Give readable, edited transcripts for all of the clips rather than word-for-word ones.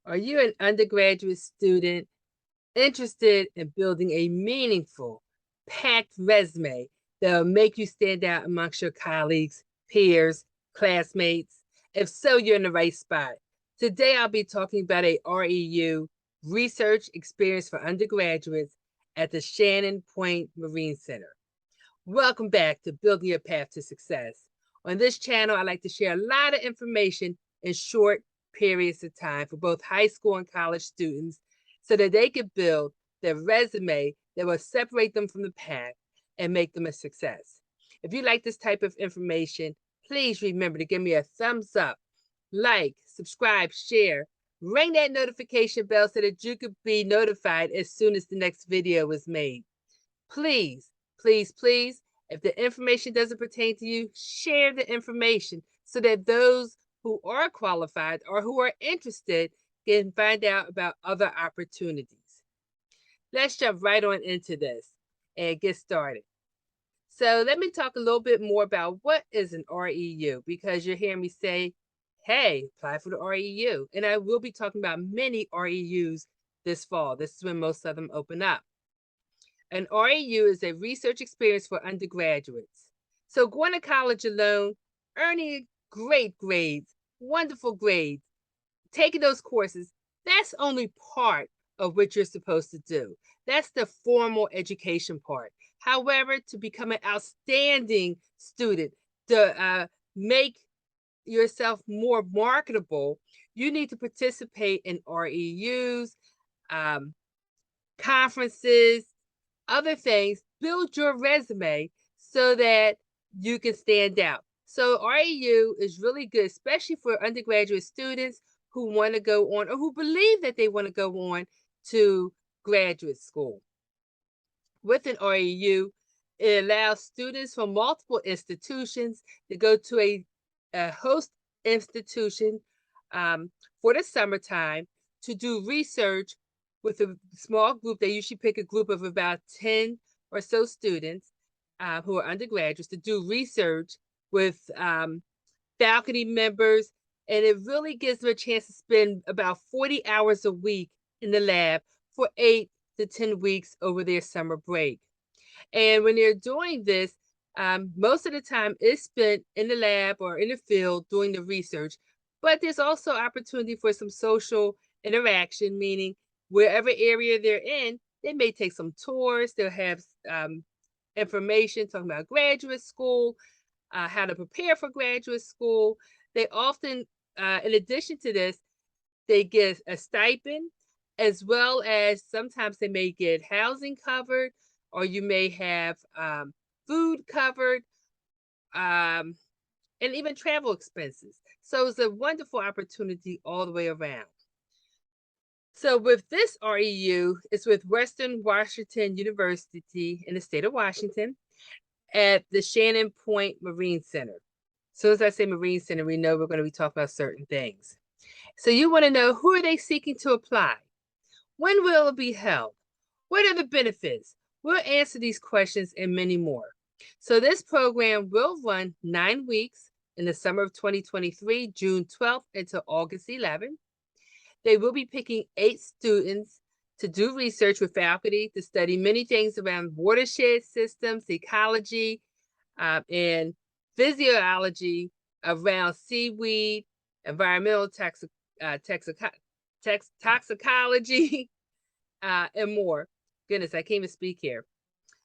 Are you an undergraduate student interested in building a meaningful, packed resume that will make you stand out amongst your colleagues, peers, classmates? If so, you're in the right spot. Today, I'll be talking about a REU research experience for undergraduates at the Shannon Point Marine Center. Welcome back to Building Your Path to Success. On this channel, I like to share a lot of information in short periods of time for both high school and college students so that they can build their resume that will separate them from the pack and make them a success. If you like this type of information, please remember to give me a thumbs up, like, subscribe, share, ring that notification bell so that you could be notified as soon as the next video is made. Please, please, please, if the information doesn't pertain to you, share the information so that those who are qualified or who are interested can find out about other opportunities. Let's jump right on into this and get started. So let me talk a little bit more about what is an REU, because you're hearing me say, hey, apply for the REU. And I will be talking about many REUs this fall. This is when most of them open up. An REU is a research experience for undergraduates. So going to college alone, earning great grades, wonderful grades, taking those courses, that's only part of what you're supposed to do. That's the formal education part. However, to become an outstanding student, to make yourself more marketable, you need to participate in REUs, conferences, other things, build your resume so that you can stand out. So REU is really good, especially for undergraduate students who want to go on or who believe that they want to go on to graduate school. With an REU, it allows students from multiple institutions to go to a host institution for the summertime to do research with a small group. They usually pick a group of about 10 or so students who are undergraduates to do research with faculty members. And it really gives them a chance to spend about 40 hours a week in the lab for 8 to 10 weeks over their summer break. And when they're doing this, most of the time is spent in the lab or in the field doing the research. But there's also opportunity for some social interaction, meaning wherever area they're in, they may take some tours. They'll have information talking about graduate school, how to prepare for graduate school. They often, in addition to this, they get a stipend, as well as sometimes they may get housing covered, or you may have food covered, and even travel expenses. So it's a wonderful opportunity all the way around. So with this REU, it's with Western Washington University in the state of Washington at the Shannon Point Marine Center. So as I say Marine Center, we know we're going to be talking about certain things. So you want to know, who are they seeking to apply? When will it be held? What are the benefits? We'll answer these questions and many more. So this program will run 9 weeks in the summer of 2023, June 12th until August 11th. They will be picking 8 students to do research with faculty to study many things around watershed systems, ecology, and physiology around seaweed, environmental toxicology, and more. Goodness, I can't even speak here.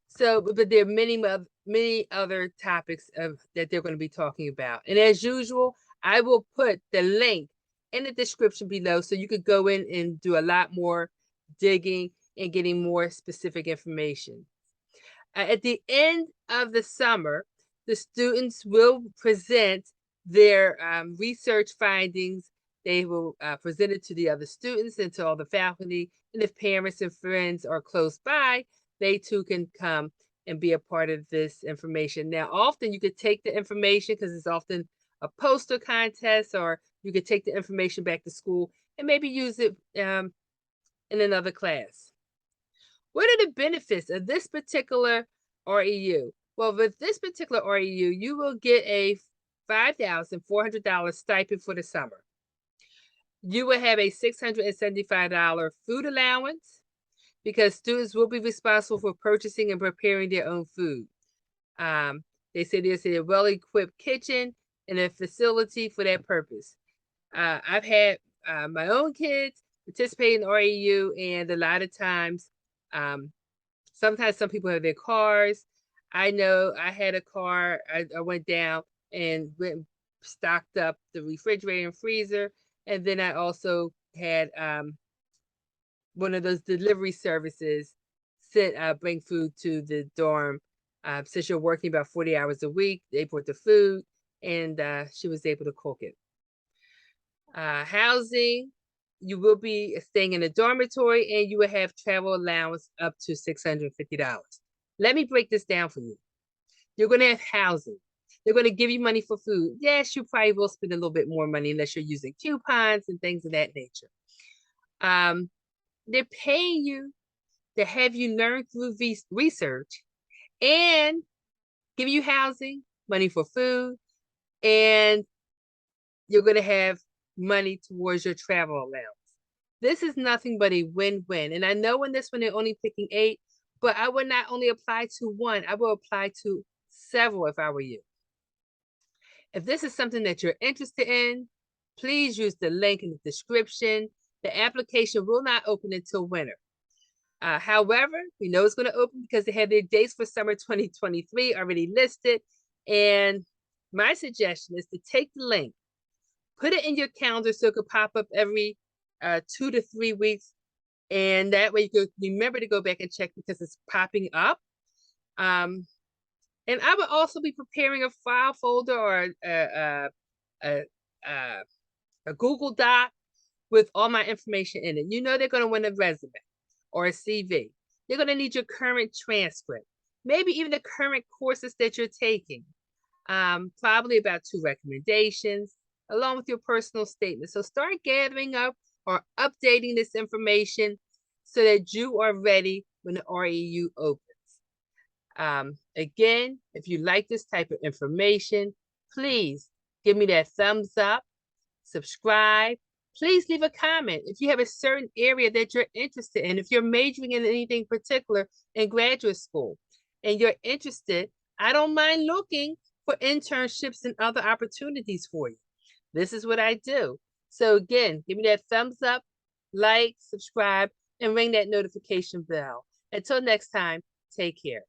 So, but there are many other topics that they're going to be talking about. And as usual, I will put the link in the description below so you could go in and do a lot more digging and getting more specific information. At the end of the summer, the students will present their research findings. They will present it to the other students and to all the faculty. And if parents and friends are close by, they too can come and be a part of this information. Now, often you could take the information, because it's often a poster contest, or you could take the information back to school and maybe use it in another class. What are the benefits of this particular REU? Well, with this particular REU, you will get a $5,400 stipend for the summer. You will have a $675 food allowance because students will be responsible for purchasing and preparing their own food. They say there's a well-equipped kitchen and a facility for that purpose. I've had my own kids participate in REU, and a lot of times, sometimes some people have their cars. I know I had a car. I went down and went and stocked up the refrigerator and freezer, and then I also had one of those delivery services sent bring food to the dorm. Since you're working about 40 hours a week, they brought the food, and she was able to cook it. Housing, you will be staying in a dormitory, and you will have travel allowance up to $650. Let me break this down for you. You're going to have housing. They're going to give you money for food. Yes, you probably will spend a little bit more money unless you're using coupons and things of that nature. They're paying you to have you learn through research and give you housing, money for food, and you're going to have money towards your travel allowance. This is nothing but a win-win. And I know in this one they're only picking 8, but I would not only apply to one, I will apply to several if I were you. If this is something that you're interested in, please use the link in the description. The application will not open until winter. However, we know it's going to open because they have their dates for summer 2023 already listed. And my suggestion is to take the link, put it in your calendar so it could pop up every 2 to 3 weeks. And that way you can remember to go back and check because it's popping up. And I would also be preparing a file folder or a Google Doc with all my information in it. You know they're going to want a resume or a CV. They're going to need your current transcript, maybe even the current courses that you're taking. Probably about 2 recommendations, along with your personal statement. So start gathering up or updating this information so that you are ready when the REU opens. Again, if you like this type of information, please give me that thumbs up, subscribe. Please leave a comment if you have a certain area that you're interested in. If you're majoring in anything particular in graduate school and you're interested, I don't mind looking for internships and other opportunities for you. This is what I do. So again, give me that thumbs up, like, subscribe, and ring that notification bell. Until next time, take care.